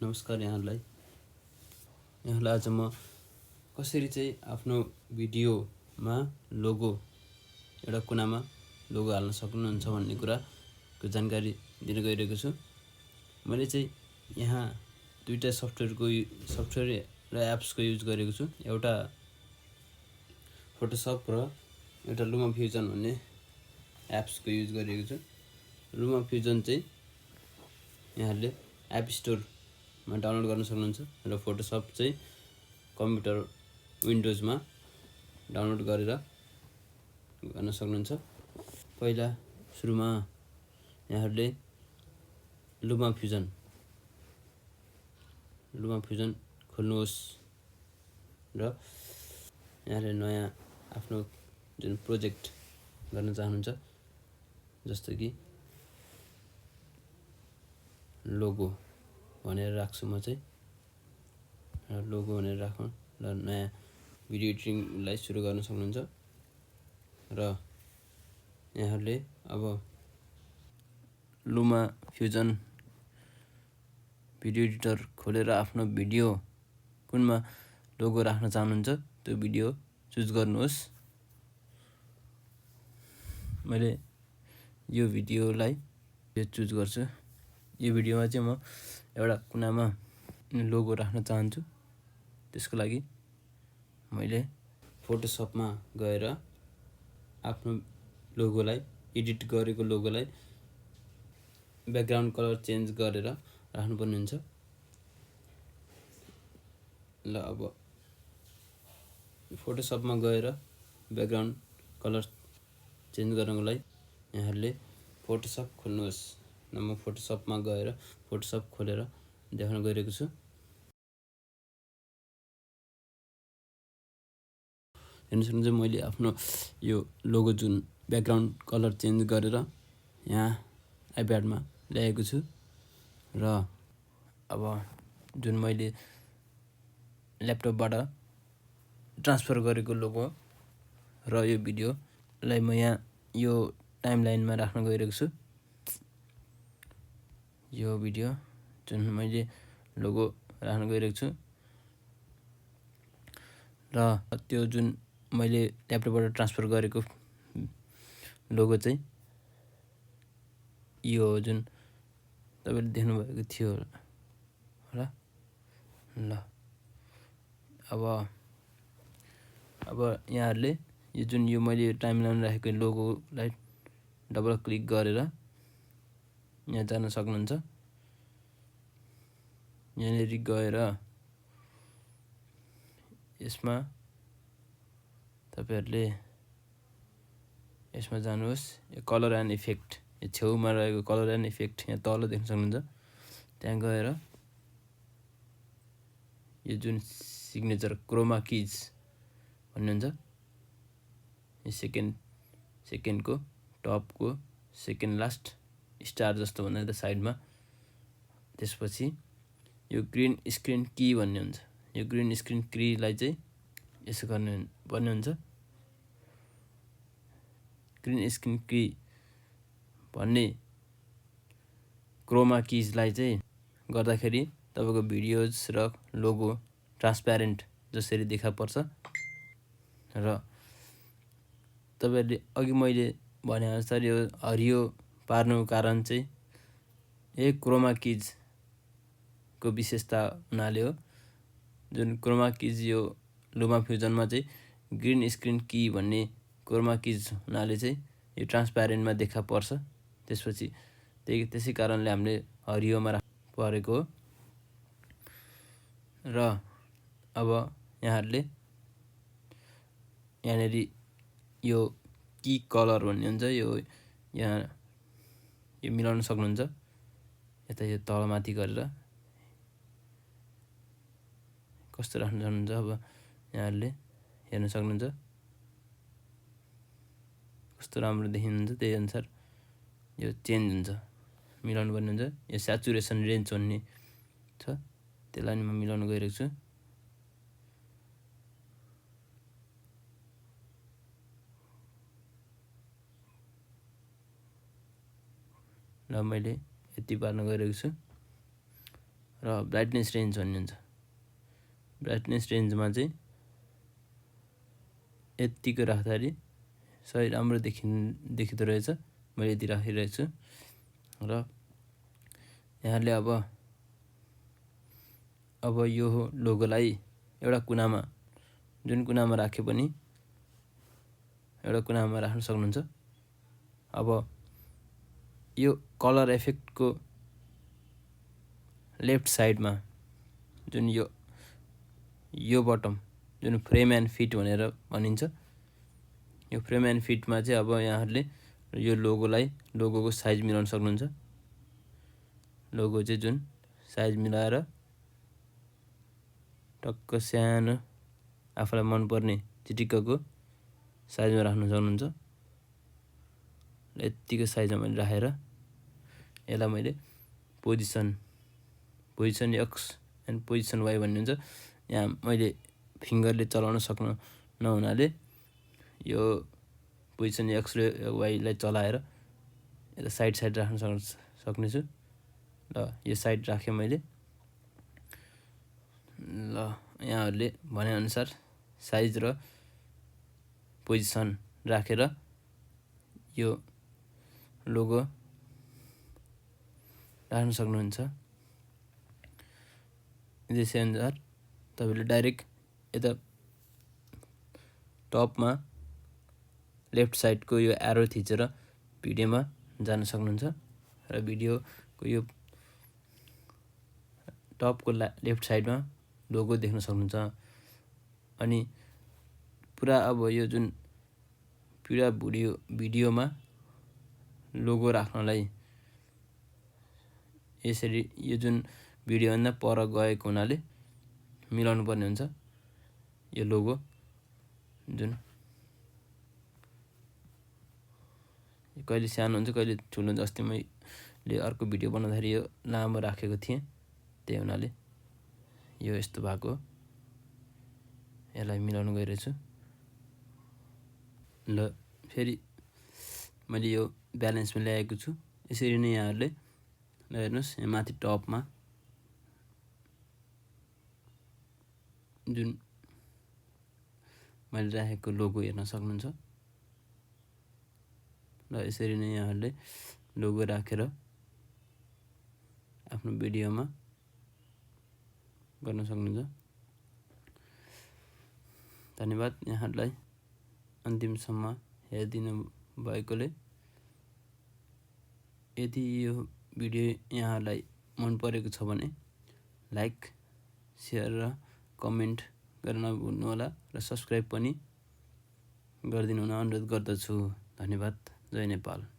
नमस्कार यहाँलाई आज म कसरी चाहिँ आफ्नो भिडियोमा लोगो एउटा कुनामा लोगो हाल्न सक्नुहुन्छ भन्ने कुराको जानकारी दिन गइरहेको छु। मैले चाहिँ यहाँ दुईटा सफ्टवेयर र एप्सको युज गरेको छु। एउटा फोटोसप र एउटा lumaFusion भन्ने एप्सको युज गरेको छु। lumaFusion चाहिँ यहाँले एप स्टोरमा डाउनलोड गर्न सक्नुहुन्छ र फोटोसप चाहिँ कम्प्युटर विन्डोजमा डाउनलोड गरेर गर्न सक्नुहुन्छ। पहिला सुरुमा यहाँले lumaFusion खोल्नुहोस् र यहाँले नयाँ आफ्नो जुन प्रोजेक्ट गर्न चाहनुहुन्छ जस्तो कि लोगो भनेर राख्छु म चाहिँ लोगो भनेर राखौँ र नयाँ भिडियो एडिटिङलाई सुरु गर्न सक्नुहुन्छ। र यहाँले अब lumaFusion भिडियो एडिटर खोलेर आफ्नो भिडियो कुनमा लोगो राख्न चाहनुहुन्छ त्यो भिडियो चुज गर्नुहोस्। मैले यो भिडियोलाई चुज गर्छु। यो भिडियोमा चाहिँ म एउटा कुनामा लोगो राख्न चाहन्छु। त्यसको लागि मैले फोटोसपमा गएर आफ्नो लोगोलाई एडिट गरेको लोगोलाई ब्याकग्राउन्ड कलर चेन्ज गरेर राख्नुपर्ने हुन्छ। ल अब फोटोसपमा गएर ब्याकग्राउन्ड कलर चेन्ज गर्नको लागि यहाँले फोटोसप खोल्नुहोस्। म फोटोसपमा गएर फोटोसप खोलेर देखाउन गइरहेको छु। हेर्न सक्नुहुन्छ मैले आफ्नो यो लोगो जुन ब्याकग्राउन्ड कलर चेन्ज गरेर यहाँ आइप्याडमा ल्याएको छु र अब जुन मैले ल्यापटपबाट ट्रान्सफर गरेको लोगो र यो भिडियोलाई म यहाँ यो टाइमलाइनमा राख्न गइरहेको छु। यो भिडियो जुन मैले लोगो राख्न गइरहेको छु र त्यो जुन मैले ल्यापटपबाट ट्रान्सफर गरेको लोगो चाहिँ यो जुन तपाईले देख्नुभएको थियो होला। ल अब यहाँहरूले यो जुन यो मैले टाइमलाइन राखेको लोगोलाई डबल क्लिक गरेर यहाँ जान सक्नुहुन्छ। यहाँनिर गएर यसमा तपाईहरुले यसमा जानुहोस्। यो कलर एन्ड इफेक्ट यो छेउमा रहेको कलर एन्ड इफेक्ट यहाँ तल देख्न सक्नुहुन्छ। त्यहाँ गएर यो जुन सिग्नेचर क्रोमा किज भन्ने हुन्छ यो सेकेन्डको टपको सेकेन्ड लास्ट स्टार जस्तो भनेर साइडमा त्यसपछि यो ग्रीन स्क्रिन की भन्ने हुन्छ। यो ग्रीन स्क्रिन कीलाई चाहिँ यसो पर्ने हुन्छ। ग्रीन स्क्रिन की भन्ने क्रोमा किजलाई चाहिँ गर्दाखेरि तपाईको भिडियोज र लोगो ट्रान्सप्यारेन्ट जसरी देखा पर्छ र तपाईहरुले अघि मैले भने अनुसार यो हरियो पार्नुको कारण चाहिँ यही क्रोमा किज को विशेषता हुनाले हो। जुन क्रोमा किज यो lumaFusionमा चाहिँ ग्रीन स्क्रिन की भन्ने क्रोमा किज हुनाले चाहिँ यो ट्रान्सप्यारेन्टमा देखा पर्छ। त्यसपछि त्यसै कारणले हामीले हरियोमा परेको हो। र अब यहाँहरूले यहाँनिर यो की कलर भन्ने हुन्छ यो यहाँ यो मिलाउन सक्नुहुन्छ। यता यो तलमाथि गरेर कस्तो राख्न सक्नुहुन्छ। अब यहाँहरूले हेर्न सक्नुहुन्छ कस्तो राम्रो देखिनुहुन्छ। त्यही अनुसार यो चेन्ज हुन्छ मिलाउनु पर्ने हुन्छ। यो स्याचुरेसन रेन्ज भन्ने छ त्यसलाई नि म मिलाउन गइरहेको छु। ल मैले यति पार्न गइरहेको छु। र ब्राइटनेस रेन्ज भन्ने हुन्छ। ब्राइटनेस रेन्जमा चाहिँ यतिको राख्दाखेरि सही राम्रो देखिँदो रहेछ। मैले यति राखिरहेको छु र यहाँले अब यो लोगोलाई एउटा कुनामा, जुन कुनामा राखे पनि एउटा कुनामा राख्न सक्नुहुन्छ। अब यो कलर इफेक्टको लेफ्ट साइडमा जुन यो बटम जुन फ्रेम एन्ड फिट भनेर भनिन्छ, यो फ्रेम एन्ड फिटमा चाहिँ अब यहाँहरूले यो लोगोको साइज मिलाउन सक्नुहुन्छ। लोगो चाहिँ जुन साइज मिलाएर टक्क सानो आफूलाई मनपर्ने चिटिक्कको साइजमा राख्न सक्नुहुन्छ। यतिको साइजमा मैले राखेर यसलाई मैले position x and position y भन्ने हुन्छ। यहाँ मैले फिङ्गरले चलाउन सक्नु नहुनाले यो पोजिसन एक्स र वाइलाई चलाएर यता साइड राख्न सक्नेछु। ल यो साइड राखेँ मैले। ल यहाँहरूले भनेअनुसार साइज र पोजिसन राखेर यो लोगो राख्न सक्नुहुन्छ। त्यसै अनुसार तपाईँले डाइरेक्ट यता टपमा लेफ्ट साइडको यो एरो थिचेर भिडियोमा जान सक्नुहुन्छ र भिडियोको यो टपको लेफ्ट साइडमा लोगो देख्न सक्नुहुन्छ। अनि पुरा अब यो जुन पुरा भिडियोमा लोगो राख्नलाई यसरी यो जुन भिडियोभन्दा पर गएको हुनाले मिलाउनु पर्ने हुन्छ। यो लोगो जुन कहिले सानो हुन्छ कहिले ठुलो हुन्छ। अस्ति मैले अर्को भिडियो बनाउँदाखेरि यो लामो राखेको थिएँ, त्यही हुनाले यो यस्तो भएको। यसलाई मिलाउनु गइरहेछु। ल फेरि मैले यो ब्यालेन्समा ल्याएको छु। यसरी नै यहाँहरूले ल हेर्नुहोस्, यहाँ माथि टपमा जुन मैले राखेको लोगो हेर्न सक्नुहुन्छ। ल यसरी नै यहाँहरूले लोगो राखेर आफ्नो भिडियोमा गर्न सक्नुहुन्छ। धन्यवाद यहाँहरूलाई अन्तिमसम्म हेरिदिनु भएकोले। यदि यो भिडियो यहाँहरूलाई मन परेको छ भने लाइक, सेयर र कमेन्ट गर्न नभुल्नुहोला र सब्सक्राइब पनि गरिदिनु हुन अनुरोध गर्दछु। धन्यवाद। जय नेपाल।